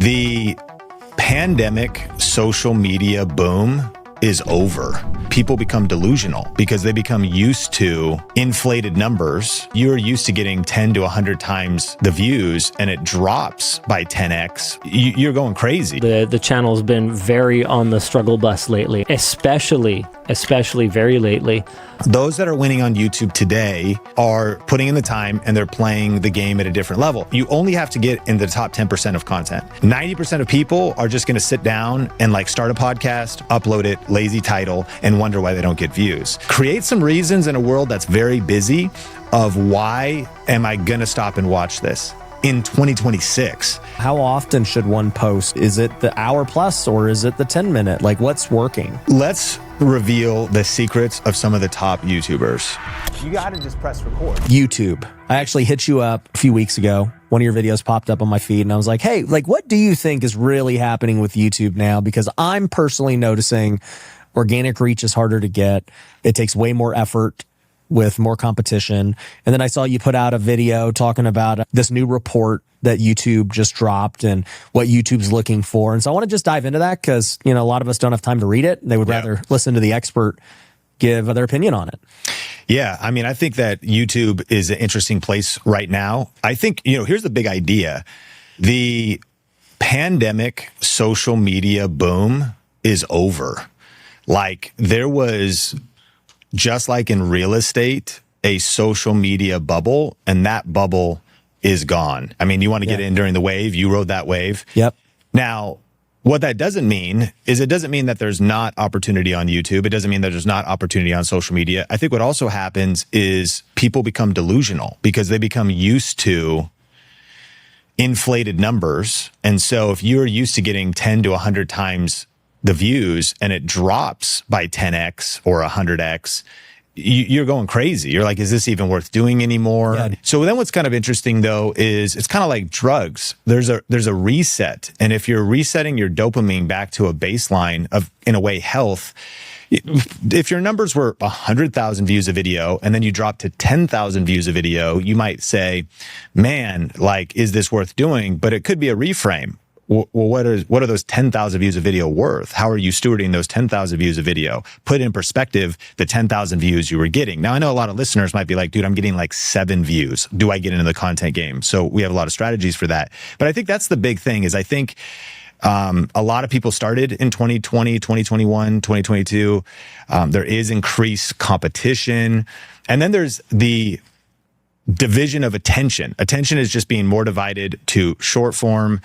The pandemic social media boom is over. People become delusional because they become used to inflated numbers. You're used to getting 10 to 100 times the views and it drops by 10x. You're going crazy. The channel's been very on the struggle bus lately, especially very lately. Those that are winning on YouTube today are putting in the time and they're playing the game at a different level. You only have to get in the top 10% of content. 90% of people are just going to sit down and like start a podcast, upload it, lazy title, and wonder why they don't get views. Create some reasons in a world that's very busy of why am I going to stop and watch this in 2026. How often should one post? Is it the hour plus or is it the 10-minute? Like, what's working? Let's reveal the secrets of some of the top YouTubers. You got to just press record. YouTube. I actually hit you up a few weeks ago. One of your videos popped up on my feed and I was like, hey, like, what do you think is really happening with YouTube now? Because I'm personally noticing organic reach is harder to get. It takes way more effort with more competition. And then I saw you put out a video talking about this new report that YouTube just dropped and what YouTube's looking for. And so I want to just dive into that because, you know, a lot of us don't have time to read it. They would rather listen to the expert give their opinion on it. Yeah, I mean, I think that YouTube is an interesting place right now. I think, you know, here's the big idea. The pandemic social media boom is over. Like there was, just like in real estate, a social media bubble, and that bubble is gone. I mean, you want to get in during the wave, you rode that wave. Yep. Now, what that doesn't mean is it doesn't mean that there's not opportunity on YouTube. It doesn't mean that there's not opportunity on social media. I think what also happens is people become delusional because they become used to inflated numbers. And so if you're used to getting 10 to 100 times the views and it drops by 10x or 100x, you're going crazy. You're like, is this even worth doing anymore? Yeah. So then what's kind of interesting though is it's kind of like drugs. There's a reset. And if you're resetting your dopamine back to a baseline of, in a way, health, if your numbers were 100,000 views a video and then you drop to 10,000 views a video, you might say, man, like, is this worth doing? But it could be a reframe. Well, what are those 10,000 views of video worth? How are you stewarding those 10,000 views of video? Put in perspective the 10,000 views you were getting. Now, I know a lot of listeners might be like, dude, I'm getting like 7 views. Do I get into the content game? So we have a lot of strategies for that. But I think that's the big thing is I think a lot of people started in 2020, 2021, 2022. There is increased competition. And then there's the division of attention. Attention is just being more divided to short form,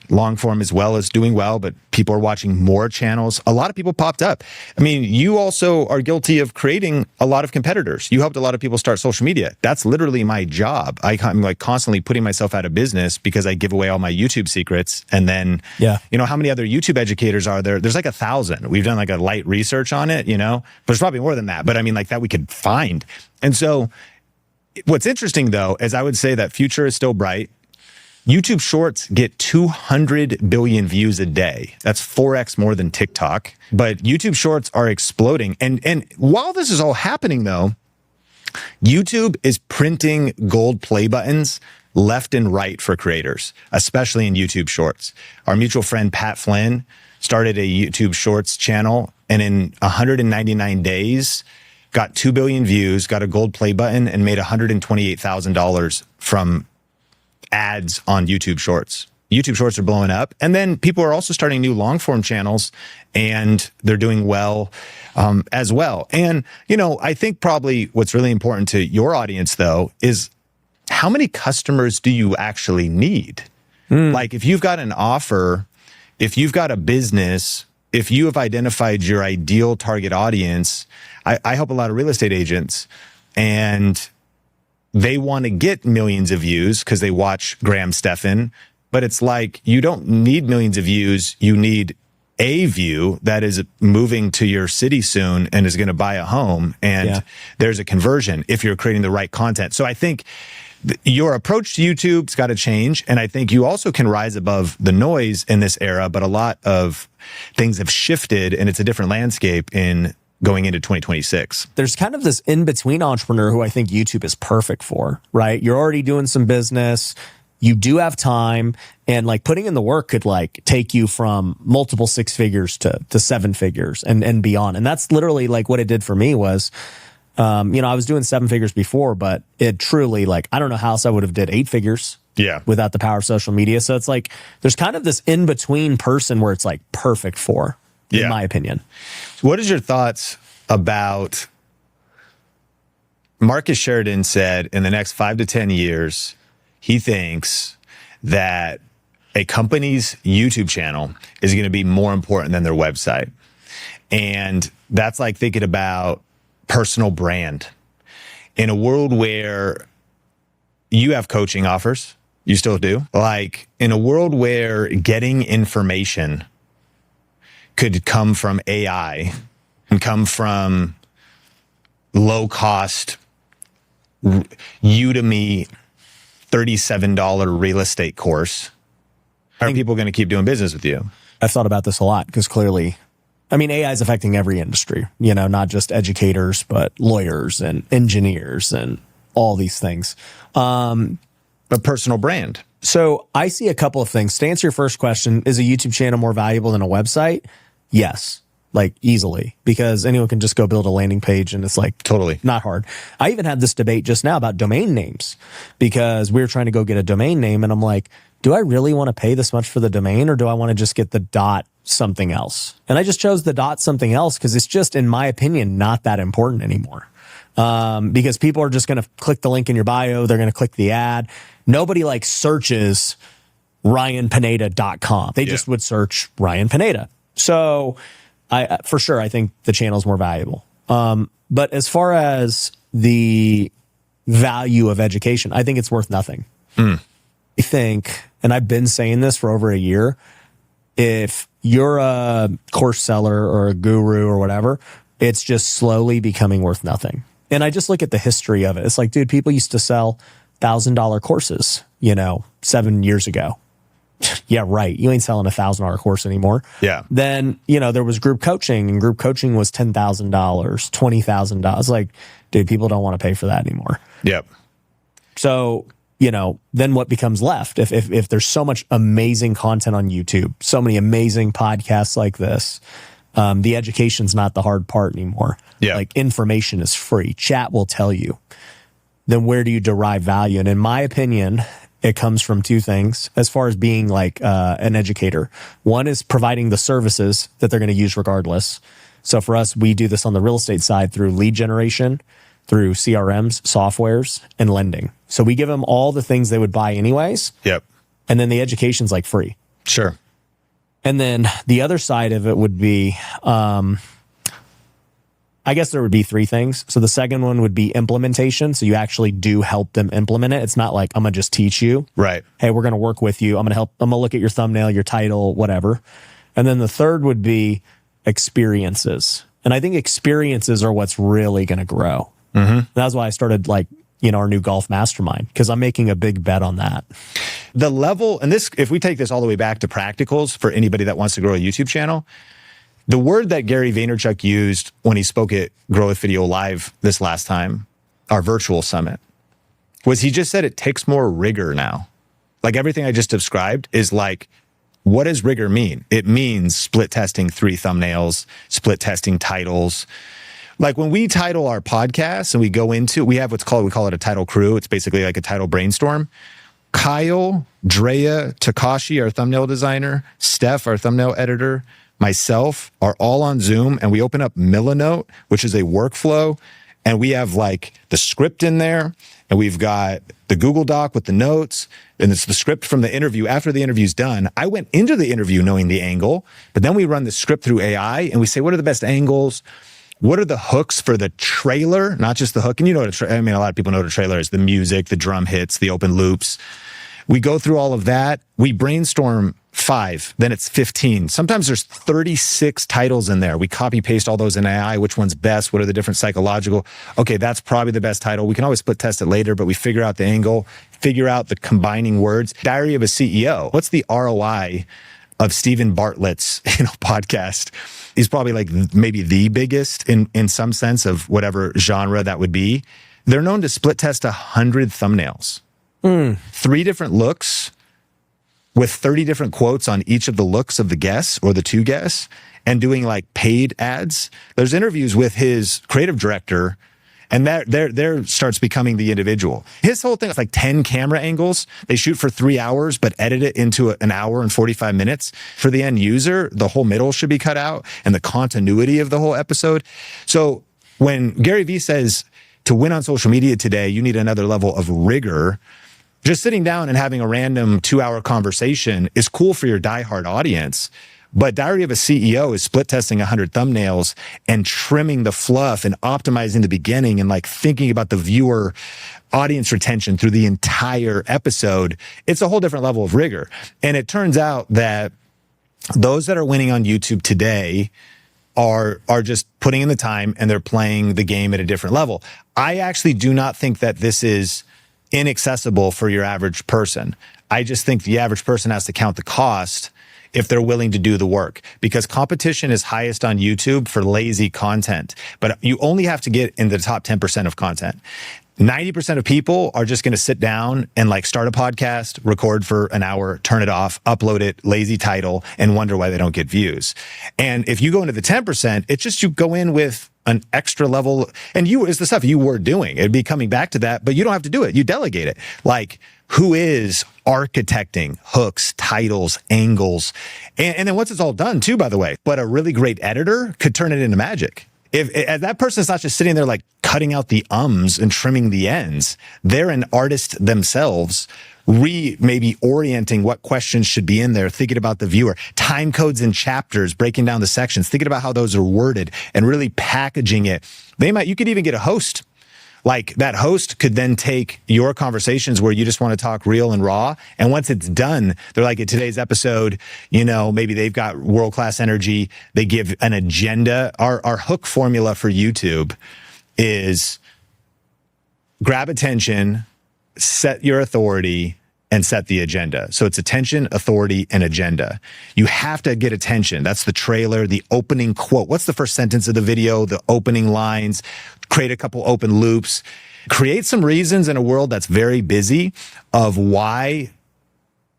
long form as well as doing well, but people are watching more channels. A lot of people popped up. I mean, you also are guilty of creating a lot of competitors. You helped a lot of people start social media. That's literally my job. I'm like constantly putting myself out of business because I give away all my YouTube secrets. And then, you know, how many other YouTube educators are there? There's like 1,000. We've done like a light research on it, you know, but there's probably more than that. But I mean, like that we could find. And so what's interesting though, is I would say that future is still bright. YouTube Shorts get 200 billion views a day. That's 4x more than TikTok. But YouTube Shorts are exploding. And while this is all happening, though, YouTube is printing gold play buttons left and right for creators, especially in YouTube Shorts. Our mutual friend, Pat Flynn, started a YouTube Shorts channel, and in 199 days, got 2 billion views, got a gold play button, and made $128,000 from ads on YouTube Shorts. YouTube Shorts are blowing up. And then people are also starting new long form channels and they're doing well as well. And, you know, I think probably what's really important to your audience though, is how many customers do you actually need? Like if you've got an offer, if you've got a business, if you have identified your ideal target audience, I help a lot of real estate agents and they want to get millions of views because they watch Graham Stephan, but it's like, you don't need millions of views. You need a view that is moving to your city soon and is going to buy a home. And there's a conversion if you're creating the right content. So I think your approach to YouTube's got to change. And I think you also can rise above the noise in this era, but a lot of things have shifted and it's a different landscape in going into 2026. There's kind of this in-between entrepreneur who I think YouTube is perfect for, right? You're already doing some business. you do have time, and like putting in the work could like take you from multiple six figures to seven figures and beyond. And that's literally like what it did for me was, I was doing seven figures before, but it truly, like, I don't know how else I would have did eight figures without the power of social media. So it's like, there's kind of this in between person where it's like perfect for, in my opinion. What is your thoughts about Marcus Sheridan said in the next 5 to 10 years, he thinks that a company's YouTube channel is going to be more important than their website. And that's like thinking about personal brand. In a world where you have coaching offers, you still do. Like in a world where getting information could come from AI and come from low cost Udemy $37 real estate course, are people going to keep doing business with you? I've thought about this a lot because clearly, I mean, AI is affecting every industry, not just educators, but lawyers and engineers and all these things. A personal brand. So I see a couple of things. To answer your first question, is a YouTube channel more valuable than a website? Yes, like easily, because anyone can just go build a landing page and it's like totally not hard. I even had this debate just now about domain names because we were trying to go get a domain name and I'm like, do I really want to pay this much for the domain or do I want to just get the dot something else? And I just chose the dot something else because it's just, in my opinion, not that important anymore. Because people are just going to click the link in your bio. They're going to click the ad. Nobody like searches ryanpineda.com. They just would search Ryan Pineda. So for sure, I think the channel is more valuable. But as far as the value of education, I think it's worth nothing. I think, and I've been saying this for over a year, if you're a course seller or a guru or whatever, it's just slowly becoming worth nothing. And I just look at the history of it. It's like, dude, people used to sell $1,000 courses, 7 years ago. Yeah, right. You ain't selling $1,000 course anymore. Yeah. Then, there was group coaching, and group coaching was $10,000, $20,000. Like, dude, people don't want to pay for that anymore. Yep. So, then what becomes left? If there's so much amazing content on YouTube, so many amazing podcasts like this, the education's not the hard part anymore. Yeah. Like information is free. Chat will tell you. Then where do you derive value? And in my opinion, it comes from two things as far as being like an educator. One is providing the services that they're going to use regardless. So for us, we do this on the real estate side through lead generation, through CRMs, softwares, and lending. So we give them all the things they would buy anyways. Yep. And then the education's like free. Sure. And then the other side of it would be, I guess there would be three things. So the second one would be implementation. So you actually do help them implement it. It's not like, I'm going to just teach you. Right. Hey, we're going to work with you. I'm going to look at your thumbnail, your title, whatever. And then the third would be experiences. And I think experiences are what's really going to grow. Mm-hmm. That's why I started our new golf mastermind, because I'm making a big bet on that. The level, and this, if we take this all the way back to practicals for anybody that wants to grow a YouTube channel, the word that Gary Vaynerchuk used when he spoke at Grow with Video Live this last time, our virtual summit, was he just said it takes more rigor now. Like everything I just described is like, what does rigor mean? It means split testing 3 thumbnails, split testing titles. Like when we title our podcast and we go into, we call it a title crew. It's basically like a title brainstorm. Kyle, Drea, Takashi, our thumbnail designer, Steph, our thumbnail editor, myself are all on Zoom, and we open up Milanote, which is a workflow. And we have like the script in there, and we've got the Google Doc with the notes, and it's the script from the interview. After the interview's done, I went into the interview knowing the angle, but then we run the script through AI and we say, what are the best angles? What are the hooks for the trailer? Not just the hook. And a lot of people know what a trailer is: the music, the drum hits, the open loops. We go through all of that. We brainstorm 5, then it's 15. Sometimes there's 36 titles in there. We copy paste all those in AI. Which one's best? What are the different psychological? Okay, that's probably the best title. We can always split test it later, but we figure out the angle, figure out the combining words. Diary of a CEO. What's the ROI of Stephen Bartlett's podcast? He's probably like maybe the biggest in some sense of whatever genre that would be. They're known to split test 100 thumbnails. 3 different looks with 30 different quotes on each of the looks of the guests or the 2 guests, and doing like paid ads. There's interviews with his creative director, and there starts becoming the individual. His whole thing is like 10 camera angles. They shoot for 3 hours, but edit it into an hour and 45 minutes. For the end user, the whole middle should be cut out and the continuity of the whole episode. So when Gary Vee says to win on social media today, you need another level of rigor, just sitting down and having a random 2-hour conversation is cool for your diehard audience. But Diary of a CEO is split testing 100 thumbnails and trimming the fluff and optimizing the beginning and like thinking about the viewer audience retention through the entire episode. It's a whole different level of rigor. And it turns out that those that are winning on YouTube today are just putting in the time and they're playing the game at a different level. I actually do not think that this is inaccessible for your average person. I just think the average person has to count the cost if they're willing to do the work, because competition is highest on YouTube for lazy content, but you only have to get in the top 10% of content. 90% of people are just going to sit down and like start a podcast, record for an hour, turn it off, upload it, lazy title, and wonder why they don't get views. And if you go into the 10%, it's just you go in with an extra level, and is the stuff you were doing. It'd be coming back to that, but you don't have to do it. You delegate it. Like, who is architecting hooks, titles, angles? And then once it's all done too, by the way, but a really great editor could turn it into magic. If that person's not just sitting there like cutting out the ums and trimming the ends, they're an artist themselves, maybe orienting what questions should be in there, thinking about the viewer, time codes and chapters, breaking down the sections, thinking about how those are worded and really packaging it. You could even get a host. Like that host could then take your conversations where you just want to talk real and raw. And once it's done, they're like, in today's episode, maybe they've got world-class energy. They give an agenda. Our hook formula for YouTube is grab attention, set your authority, and set the agenda. So it's attention, authority, and agenda. You have to get attention. That's the trailer, the opening quote. What's the first sentence of the video? The opening lines. Create a couple open loops. Create some reasons in a world that's very busy of why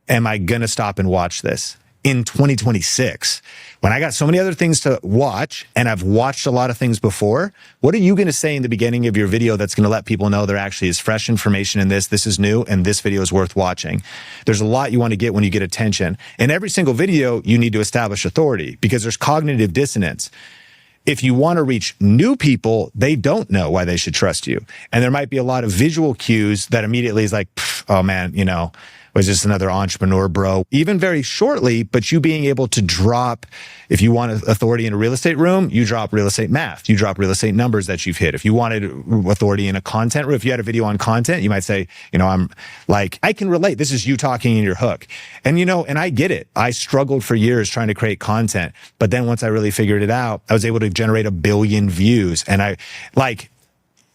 am I going to stop and watch this in 2026? When I got so many other things to watch and I've watched a lot of things before, what are you going to say in the beginning of your video that's going to let people know there actually is fresh information in this is new, and this video is worth watching? There's a lot you want to get when you get attention. In every single video, you need to establish authority because there's cognitive dissonance. If you want to reach new people, they don't know why they should trust you. And there might be a lot of visual cues that immediately is like, oh man, was just another entrepreneur, bro. Even very shortly, but you being able to drop, if you want authority in a real estate room, you drop real estate math, you drop real estate numbers that you've hit. If you wanted authority in a content room, if you had a video on content, you might say, I'm like, I can relate. This is you talking in your hook. And and I get it. I struggled for years trying to create content, but then once I really figured it out, I was able to generate 1 billion views. And I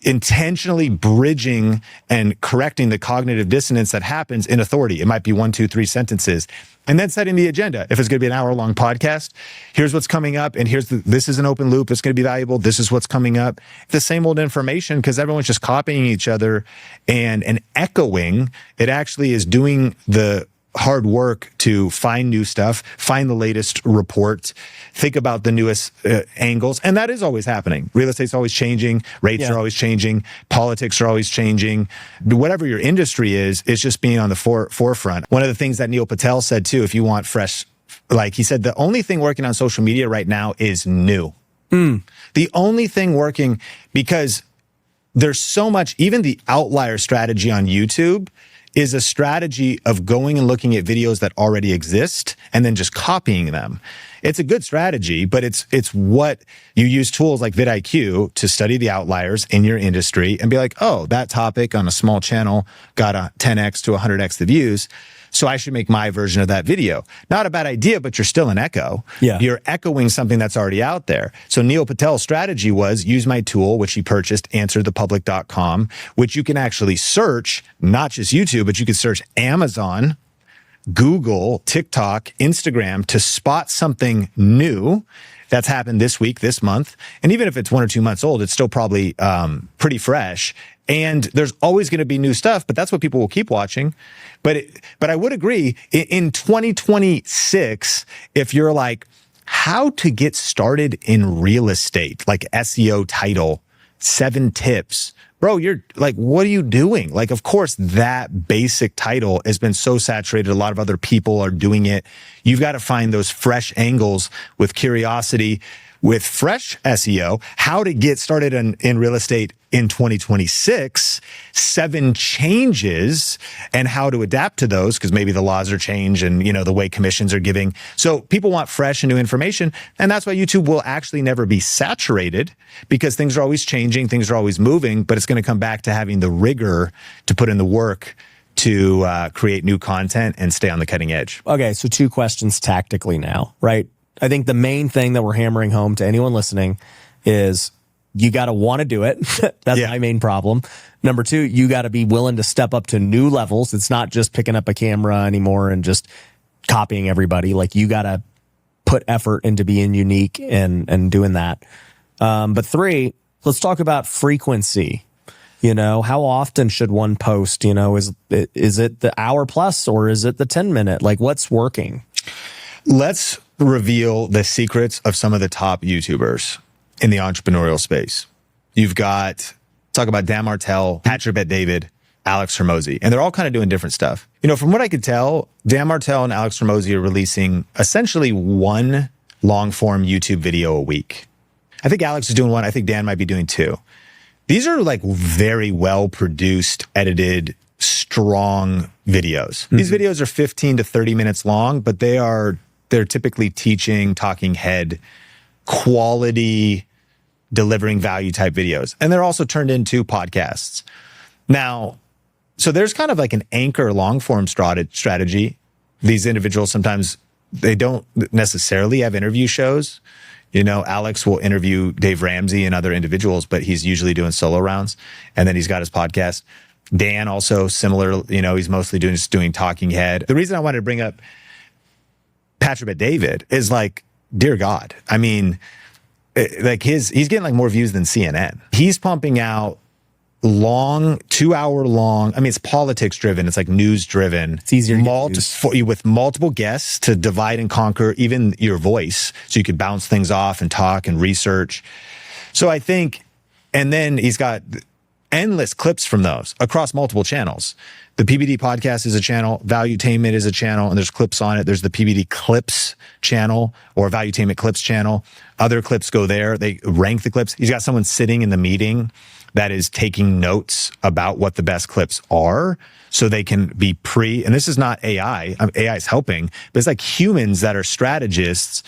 intentionally bridging and correcting the cognitive dissonance that happens in authority. It might be 1, 2, 3 sentences. And then setting the agenda. If it's going to be an hour-long podcast, here's what's coming up, and this is an open loop. It's going to be valuable. This is what's coming up. The same old information, because everyone's just copying each other and echoing. It actually is doing the hard work to find new stuff, find the latest report, think about the newest angles. And that is always happening. Real estate's always changing. Rates are always changing. Politics are always changing. Whatever your industry is, it's just being on the forefront. One of the things that Neil Patel said too, if you want fresh, he said, the only thing working on social media right now is new. The only thing working, because there's so much, even the outlier strategy on YouTube is a strategy of going and looking at videos that already exist and then just copying them. It's a good strategy, but it's what you use tools like vidIQ to study the outliers in your industry and be like, oh, that topic on a small channel got a 10x to 100x the views, so I should make my version of that video. Not a bad idea, but you're still an echo. Yeah. You're echoing something that's already out there. So Neil Patel's strategy was use my tool, which he purchased, answerthepublic.com, which you can actually search, not just YouTube, but you can search Amazon, Google, TikTok, Instagram to spot something new that's happened this week, this month. And even if it's 1 or 2 months old, it's still probably pretty fresh. And there's always going to be new stuff, but that's what people will keep watching. But I would agree in 2026, if you're like, how to get started in real estate, like SEO title, 7 tips, bro, you're like, what are you doing? Like, of course, that basic title has been so saturated. A lot of other people are doing it. You've got to find those fresh angles with curiosity, with fresh SEO, how to get started in real estate in 2026, 7 changes and how to adapt to those, because maybe the laws are changed and, you know, the way commissions are giving. So people want fresh and new information. And that's why YouTube will actually never be saturated, because things are always changing, things are always moving, but it's going to come back to having the rigor to put in the work to create new content and stay on the cutting edge. Okay, so 2 questions tactically now, right? I think the main thing that we're hammering home to anyone listening is you got to want to do it. That's my main problem. Number 2, you got to be willing to step up to new levels. It's not just picking up a camera anymore and just copying everybody. Like, you got to put effort into being unique and doing that. But 3, let's talk about frequency. You know, how often should one post? You know, is it the hour plus or is it the 10-minute? Like, what's working? Let's reveal the secrets of some of the top YouTubers in the entrepreneurial space. You've got, talk about Dan Martell, Patrick Bet-David, Alex Hormozi, and they're all kind of doing different stuff. You know, from what I could tell, Dan Martell and Alex Hormozi are releasing essentially 1 long form YouTube video a week. I think Alex is doing 1. I think Dan might be doing 2. These are like very well produced, edited, strong videos. These videos are 15 to 30 minutes long, but they're typically teaching, talking head, quality, delivering value type videos. And they're also turned into podcasts. Now, so there's kind of like an anchor long form strategy. These individuals, sometimes they don't necessarily have interview shows. You know, Alex will interview Dave Ramsey and other individuals, but he's usually doing solo rounds. And then he's got his podcast. Dan also similar, you know, he's mostly just doing talking head. The reason I wanted to bring up Patrick Bet-David is like, dear God. I mean, like he's getting like more views than CNN. He's pumping out long, 2-hour long. I mean, it's politics driven. It's like news driven. It's easier to with multiple guests to divide and conquer even your voice. So you could bounce things off and talk and research. So I think, and then he's got endless clips from those across multiple channels. The PBD podcast is a channel, Valuetainment is a channel, and there's clips on it. There's the PBD Clips channel or Valuetainment Clips channel. Other clips go there. They rank the clips. He's got someone sitting in the meeting that is taking notes about what the best clips are so they can be and this is not AI. AI is helping, but it's like humans that are strategists.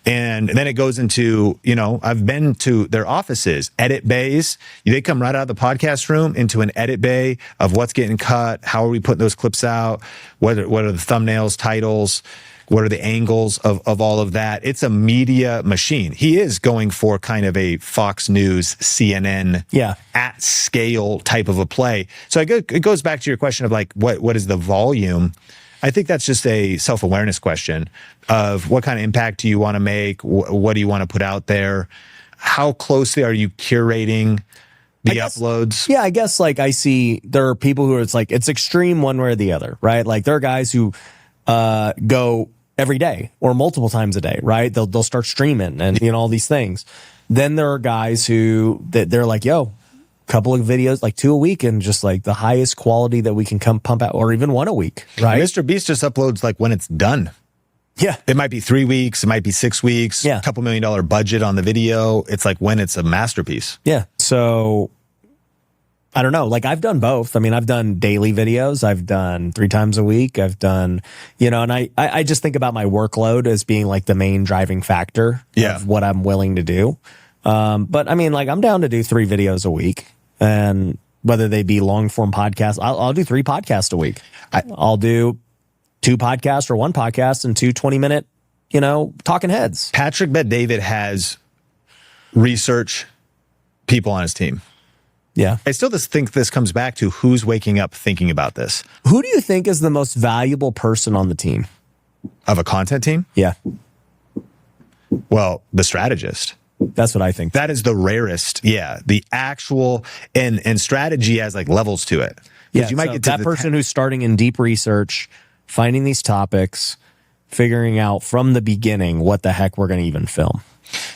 And then it goes into, you know, I've been to their offices, edit bays. They come right out of the podcast room into an edit bay of what's getting cut. How are we putting those clips out? What are the thumbnails, titles? What are the angles of all of that? It's a media machine. He is going for kind of a Fox News, CNN, at scale type of a play. So it goes back to your question of like, what is the volume? I think that's just a self-awareness question of what kind of impact do you want to make? What do you want to put out there? How closely are you curating the uploads? Yeah, I guess like I see there are people who it's like, it's extreme one way or the other, right? Like there are guys who go every day or multiple times a day, right? They'll start streaming and, you know, all these things. Then there are guys who they're like, yo, couple of videos, like 2 a week, and just like the highest quality that we can pump out, or even 1 a week, right? Mr. Beast just uploads like when it's done. Yeah. It might be 3 weeks. It might be 6 weeks. Yeah. A couple $1 million budget on the video. It's like when it's a masterpiece. Yeah. So I don't know. Like I've done both. I mean, I've done daily videos. I've done 3 times a week. I've done, you know, and I just think about my workload as being like the main driving factor of what I'm willing to do. But I mean, like I'm down to do 3 videos a week, and whether they be long form podcasts, I'll do 3 podcasts a week. I'll do 2 podcasts or 1 podcast and 2 20-minute, you know, talking heads. Patrick Bet-David has research people on his team. Yeah. I still just think this comes back to who's waking up thinking about this. Who do you think is the most valuable person on the team? Of a content team? Yeah. Well, the strategist. That's what I think. That is the rarest. Yeah. The actual and strategy has like levels to it. Yeah, You might so get to that person who's starting in deep research, finding these topics, figuring out from the beginning what the heck we're going to even film.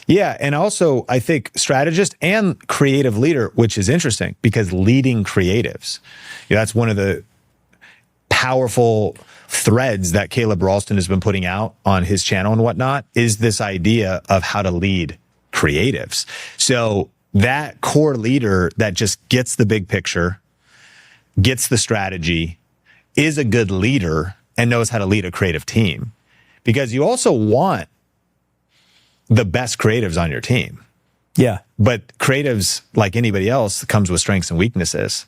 Yeah. And also, I think strategist and creative leader, which is interesting because leading creatives, that's one of the powerful threads that Caleb Ralston has been putting out on his channel and whatnot, is this idea of how to lead creatives. So that core leader that just gets the big picture, gets the strategy, is a good leader, and knows how to lead a creative team. Because you also want the best creatives on your team. Yeah. But creatives, like anybody else, comes with strengths and weaknesses.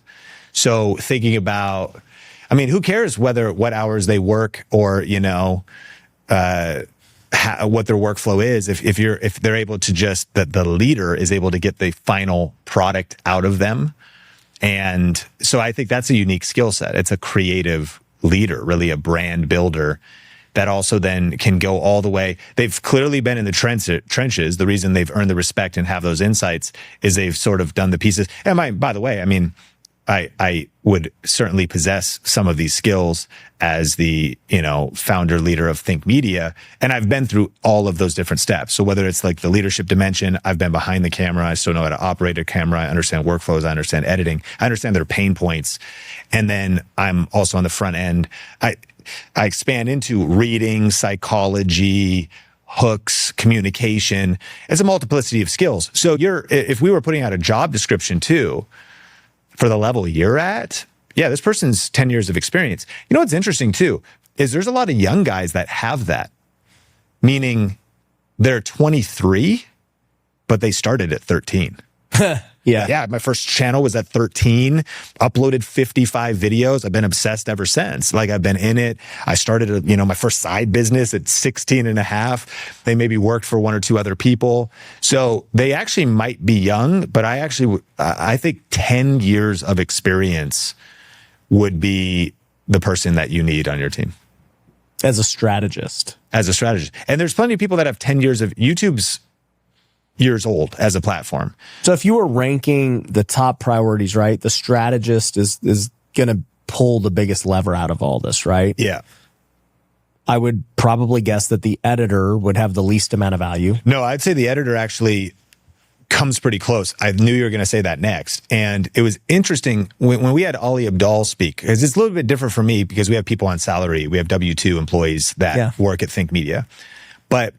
So thinking about, I mean, who cares what hours they work or, what their workflow is if they're able to just, that the leader is able to get the final product out of them. And so I think that's a unique skill set. It's a creative leader, really a brand builder that also then can go all the way. They've clearly been in the trenches. The reason they've earned the respect and have those insights is they've sort of done the pieces. And by the way, I mean, I would certainly possess some of these skills as the, founder leader of Think Media. And I've been through all of those different steps. So whether it's like the leadership dimension, I've been behind the camera. I still know how to operate a camera. I understand workflows. I understand editing. I understand their pain points. And then I'm also on the front end. I expand into reading, psychology, hooks, communication. It's a multiplicity of skills. So if we were putting out a job description too, for the level you're at, yeah, this person's 10 years of experience. You know what's interesting too, is there's a lot of young guys that have that, meaning they're 23, but they started at 13. Yeah, my first channel was at 13, uploaded 55 videos. I've been obsessed ever since. Like I've been in it. I started, my first side business at 16 and a half. They maybe worked for one or two other people. So they actually might be young, but I think 10 years of experience would be the person that you need on your team. As a strategist. And there's plenty of people that have 10 years of YouTube's years old as a platform. So if you were ranking the top priorities, right, the strategist is going to pull the biggest lever out of all this, right? Yeah. I would probably guess that the editor would have the least amount of value. No, I'd say the editor actually comes pretty close. I knew you were going to say that next. And it was interesting when we had Ali Abdal speak, because it's a little bit different for me because we have people on salary. We have W-2 employees that work at Think Media. But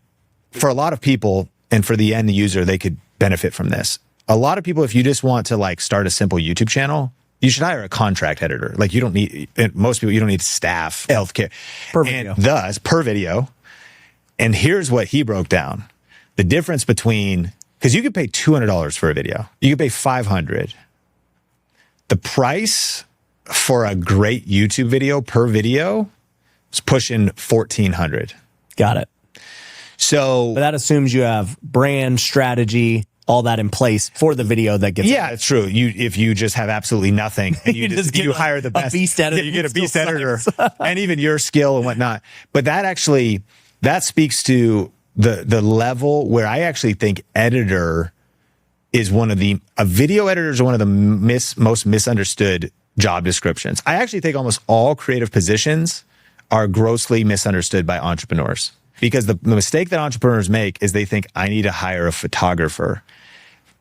for a lot of people, and for the end user, they could benefit from this. A lot of people, if you just want to like start a simple YouTube channel, you should hire a contract editor. Like you don't need, most people, you don't need staff, healthcare. Per video. And thus, per video. And here's what he broke down. The difference between, because you could pay $200 for a video. You could pay $500. The price for a great YouTube video per video is pushing $1,400. Got it. So but that assumes you have brand strategy, all that in place for the video that gets. Yeah, it's true. If you just have absolutely nothing and you hire the best beast editor, you get a beast editor and even your skill and whatnot. But that speaks to the level where I actually think editor is a video editor is one of the most misunderstood job descriptions. I actually think almost all creative positions are grossly misunderstood by entrepreneurs. Because the mistake that entrepreneurs make is they think, I need to hire a photographer.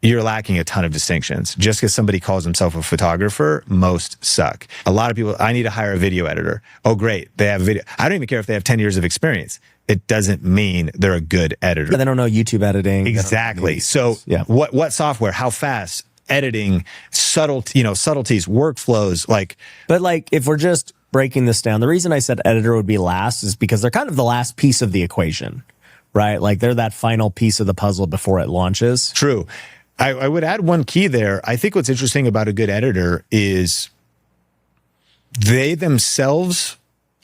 You're lacking a ton of distinctions. Just because somebody calls himself a photographer, most suck. A lot of people, I need to hire a video editor. Oh, great. They have video. I don't even care if they have 10 years of experience. It doesn't mean they're a good editor. Yeah, they don't know YouTube editing. Exactly. So what software, how fast, editing, subtleties, workflows, But if we're just breaking this down, the reason I said editor would be last is because they're kind of the last piece of the equation, right? Like they're that final piece of the puzzle before it launches. True. I would add one key there. I think what's interesting about a good editor is they themselves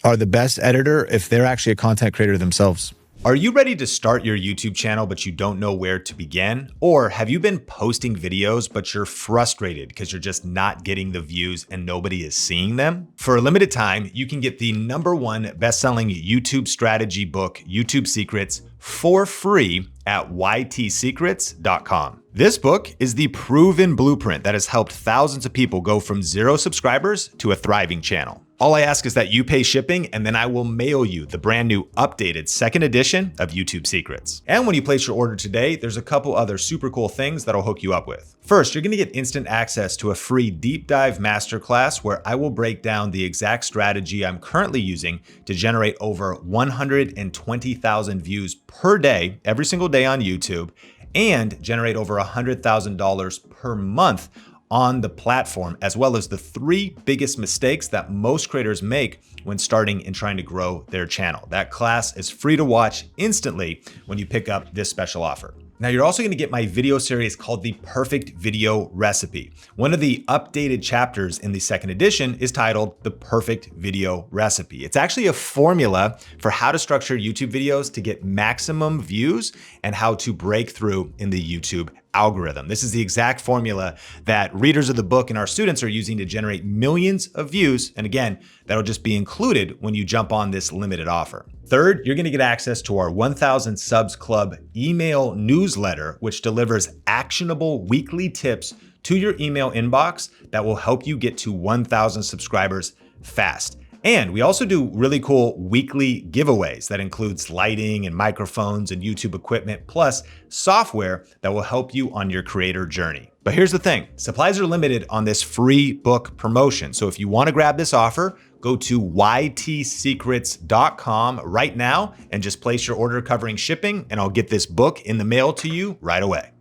are the best editor if they're actually a content creator themselves. Are you ready to start your YouTube channel, but you don't know where to begin? Or have you been posting videos, but you're frustrated because you're just not getting the views and nobody is seeing them? For a limited time, you can get the #1 best-selling YouTube strategy book, YouTube Secrets, for free at ytsecrets.com. This book is the proven blueprint that has helped thousands of people go from 0 subscribers to a thriving channel. All I ask is that you pay shipping, and then I will mail you the brand new updated 2nd edition of YouTube Secrets. And when you place your order today, there's a couple other super cool things that'll hook you up with. First, you're gonna get instant access to a free deep dive masterclass where I will break down the exact strategy I'm currently using to generate over 120,000 views per day, every single day on YouTube, and generate over $100,000 per month on the platform, as well as the 3 biggest mistakes that most creators make when starting and trying to grow their channel. That class is free to watch instantly when you pick up this special offer. Now, you're also gonna get my video series called The Perfect Video Recipe. One of the updated chapters in the 2nd edition is titled The Perfect Video Recipe. It's actually a formula for how to structure YouTube videos to get maximum views and how to break through in the YouTube algorithm. This is the exact formula that readers of the book and our students are using to generate millions of views. And again, that'll just be included when you jump on this limited offer. Third, you're gonna get access to our 1,000 Subs Club email newsletter, which delivers actionable weekly tips to your email inbox that will help you get to 1,000 subscribers fast. And we also do really cool weekly giveaways that includes lighting and microphones and YouTube equipment, plus software that will help you on your creator journey. But here's the thing, supplies are limited on this free book promotion. So if you wanna grab this offer, go to ytsecrets.com right now and just place your order covering shipping, and I'll get this book in the mail to you right away.